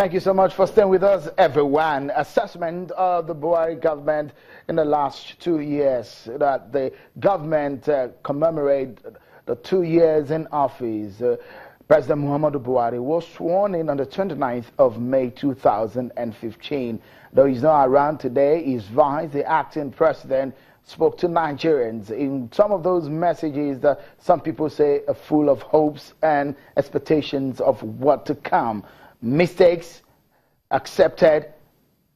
Thank you so much for staying with us, everyone. Assessment of the Buhari government in the last 2 years, that the government commemorate the 2 years in office. President Muhammadu Buhari was sworn in on the 29th of May 2015. Though he's not around today, his vice, the acting president, spoke to Nigerians. In some of those messages that some people say are full of hopes and expectations of what to come. Mistakes accepted,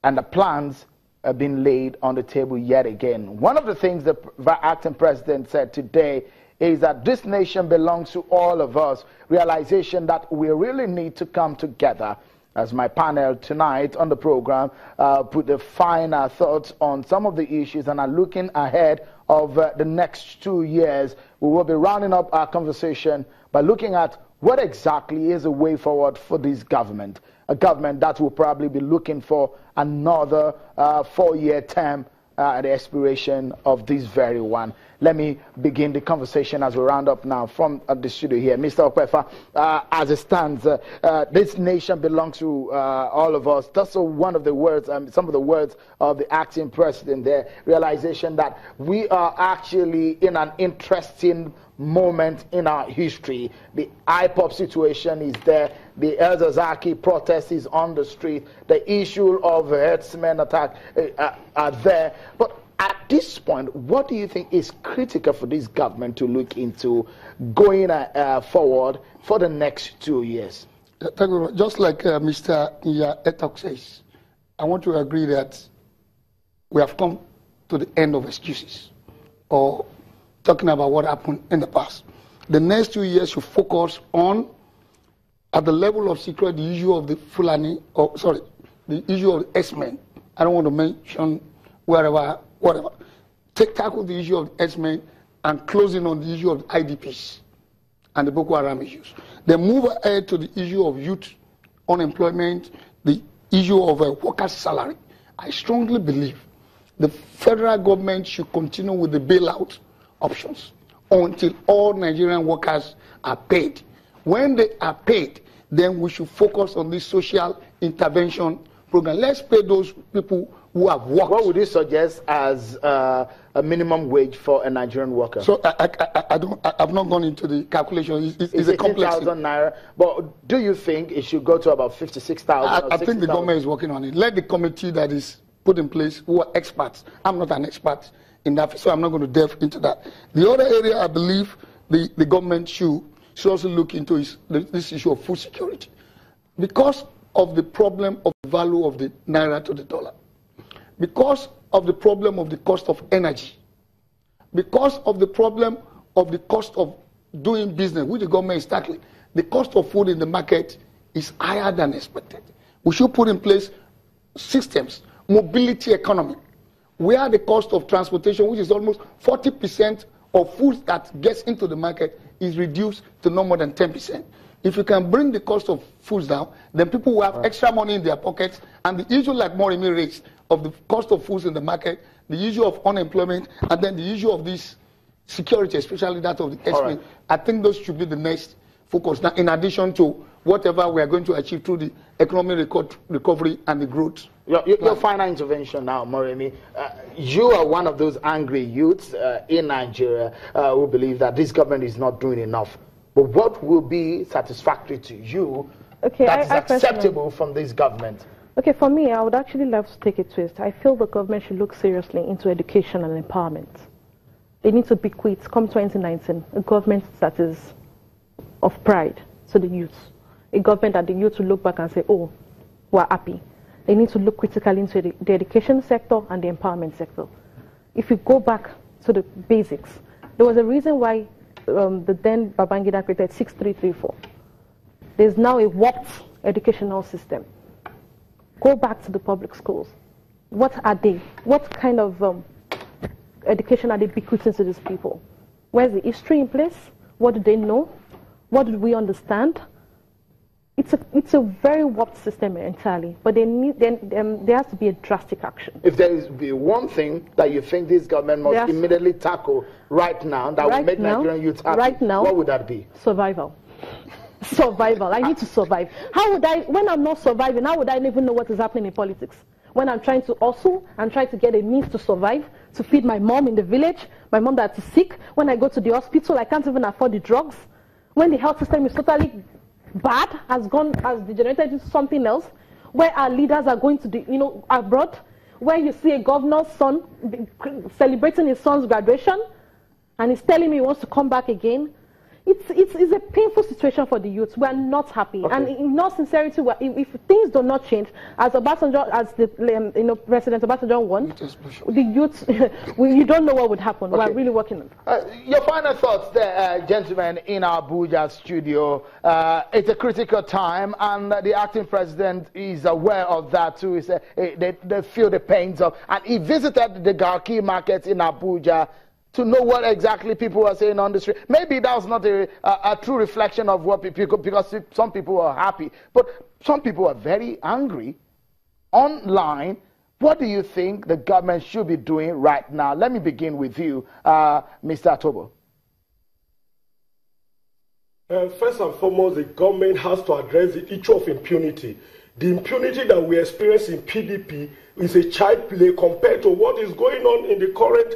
and the plans have been laid on the table yet again. One of the things the acting president said today is that this nation belongs to all of us. Realization that we really need to come together. As my panel tonight on the program put the finer thoughts on some of the issues and are looking ahead of the next 2 years, we will be rounding up our conversation by looking at what exactly is the way forward for this government. A government that will probably be looking for another 4-year term at the expiration of this very one. Let me begin the conversation as we round up now from the studio here. Mr. Okpefa, as it stands, this nation belongs to all of us. That's one of the words, some of the words of the acting president there. Realization that we are actually in an interesting moment in our history. The IPOP situation is there. The El Zazaki protest is on the street. The issue of herdsmen attack are there. But at this point, what do you think is critical for this government to look into going forward for the next 2 years? Thank you. Just like Mr. Iya Etok says, I want to agree that we have come to the end of excuses or talking about what happened in the past. The next 2 years should focus on, at the level of security, the issue of the Fulani, the issue of the X-Men. I don't want to mention whatever. Tackle the issue of the X-Men and closing on the issue of the IDPs and the Boko Haram issues. Then move ahead to the issue of youth unemployment, the issue of a worker's salary. I strongly believe the federal government should continue with the bailout options until all Nigerian workers are paid. When they are paid, then we should focus on this social intervention program. Let's pay those people who have worked. What would you suggest as a minimum wage for a Nigerian worker? So I've not gone into the calculation. It's a complex 15,000 naira. But do you think it should go to about 56,000? I think the government is working on it. Let the committee that is put in place, who are experts. I'm not an expert in that, so I'm not going to delve into that. The other area I believe the government should also look into is this issue of food security. Because of the problem of the value of the naira to the dollar, because of the problem of the cost of energy, because of the problem of the cost of doing business, which the government is tackling, the cost of food in the market is higher than expected. We should put in place systems, mobility economy, where the cost of transportation, which is almost 40% of food that gets into the market, is reduced to no more than 10%. If you can bring the cost of foods down, then people will have extra money in their pockets, and the issue like Morimi raised of the cost of foods in the market, the issue of unemployment, and then the issue of this security, especially that of the X-Men, I think those should be the next focus. Now, in addition to whatever we are going to achieve through the economic recovery and the growth. Your final intervention now, Morimi. You are one of those angry youths in Nigeria who believe that this government is not doing enough. But what will be satisfactory to you that is acceptable from this government? Okay, for me, I would actually love to take a twist. I feel the government should look seriously into education and empowerment. They need to bequeath, come 2019, a government that is of pride to the youth. A government that the youth will look back and say, oh, we're happy. They need to look critically into the education sector and the empowerment sector. If you go back to the basics, there was a reason why the then Babangida created 6334. There's now a warped educational system. Go back to the public schools. What are they? What kind of education are they bequeathing to these people? Where's the history in place? What do they know? What do we understand? It's a very warped system entirely, but there has to be a drastic action. If there is one thing that you think this government must immediately tackle right now that will make Nigerian youth happy, what would that be? Survival. Survival. I need to survive. How would I, when I'm not surviving, how would I even know what is happening in politics? When I'm trying to hustle and try to get a means to survive, to feed my mom in the village, my mom that is sick. When I go to the hospital, I can't even afford the drugs. When the health system is totally bad, has degenerated into something else, where our leaders are going to the, abroad, where you see a governor's son celebrating his son's graduation, and he's telling me he wants to come back again. It's a painful situation for the youth. We are not happy, okay. And in all sincerity, if things do not change, as Obasanjo, as the President Obasanjo wants, the youth, you don't know what would happen. Okay. We are really working on it. Your final thoughts there, gentlemen, in our Abuja studio. It's a critical time, and the acting president is aware of that too. They feel the pains of, and he visited the Garki markets in Abuja to know what exactly people are saying on the street. Maybe that was not a true reflection of what people, because some people are happy, but some people are very angry online. What do you think the government should be doing right now? Let me begin with you, Mr. Atobo. First and foremost, the government has to address the issue of impunity. The impunity that we experience in PDP is a child play compared to what is going on in the current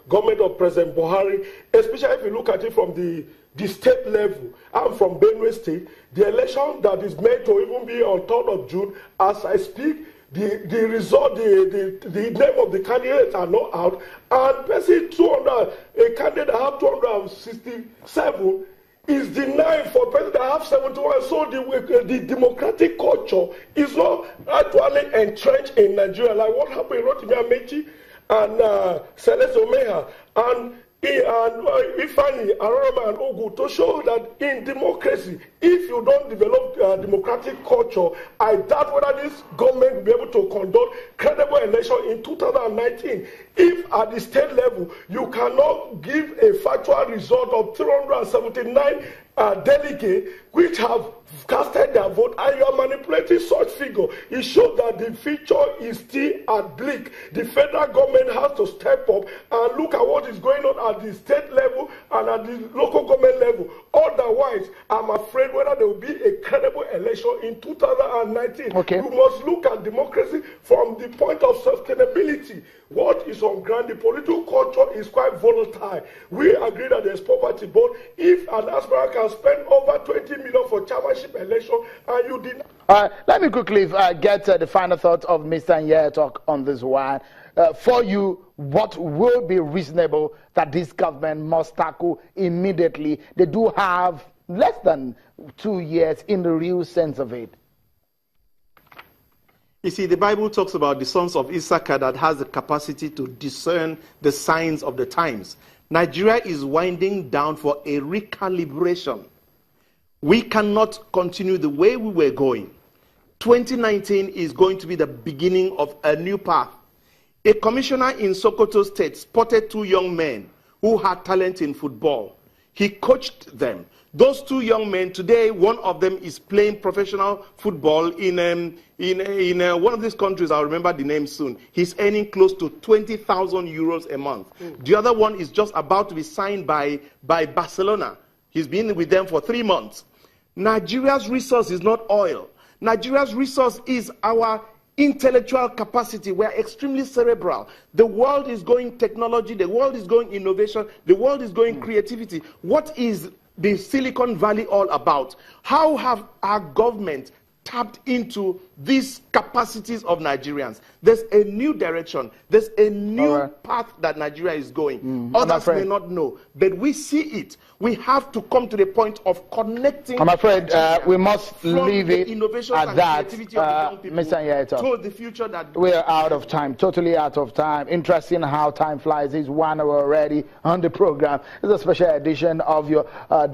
government of President Buhari, especially if you look at it from the state level. I'm from Benue State. The election that is meant to even be on 3rd of June, as I speak, the result, the name of the candidates are not out, and person 200, a candidate that have 267 is denied for president that have 71. So the democratic culture is not actually entrenched in Nigeria, like what happened in Rotimi Amechi and Celeste Omeha and Ifani, Arama, and Ogu, to show that in democracy, if you don't develop democratic culture, I doubt whether this government will be able to conduct credible election in 2019. If at the state level, you cannot give a factual result of 379 delegates which have casted their vote, and you are manipulating such figure, it shows that the future is still at bleak. The federal government has to step up and look at what is going on at the state level and at the local government level. Otherwise, I'm afraid whether there will be a credible election in 2019. Okay. We must look at democracy from the point of sustainability. What is on ground? The political culture is quite volatile. We agree that there's poverty, but if an aspirant can spend over 20 million for chairmanship election and you did. Let me quickly get the final thoughts of Mr. Nyetok on this one. For you, what will be reasonable that this government must tackle immediately? They do have less than 2 years in the real sense of it. You see, the Bible talks about the sons of Issachar that has the capacity to discern the signs of the times. Nigeria is winding down for a recalibration. We cannot continue the way we were going. 2019 is going to be the beginning of a new path. A commissioner in Sokoto State spotted 2 young men who had talent in football. He coached them. Those 2 young men, today, one of them is playing professional football in one of these countries. I'll remember the name soon. He's earning close to 20,000 euros a month. The other one is just about to be signed by Barcelona. He's been with them for 3 months. Nigeria's resource is not oil. Nigeria's resource is our intellectual capacity. We are extremely cerebral. The world is going technology. The world is going innovation. The world is going creativity. What is the Silicon Valley all about? How have our government tapped into these capacities of Nigerians? There's a new direction. There's a new path that Nigeria is going. Others may not know, but we see it. We have to come to the point of connecting. I'm afraid we must leave it at that, Mr. Nyetok. To the future that we're out of time, totally out of time. Interesting how time flies. It's 1 hour already on the program. It's a special edition of your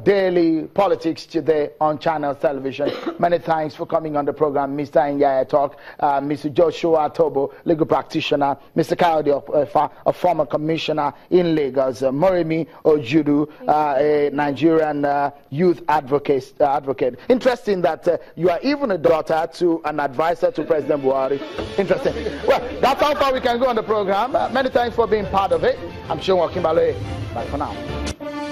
daily politics today on Channels Television. Many thanks for coming on the program, Mr. Nyetok, Mr. Joshua Atobo, legal practitioner, Mr. Kayode, a former commissioner in Lagos, Moremi Ojudu, a Nigerian youth advocate. Interesting that you are even a daughter to an advisor to President Buhari. Interesting. Well, that's how far we can go on the program. Many thanks for being part of it. I'm Sean Wakimbale. Bye for now.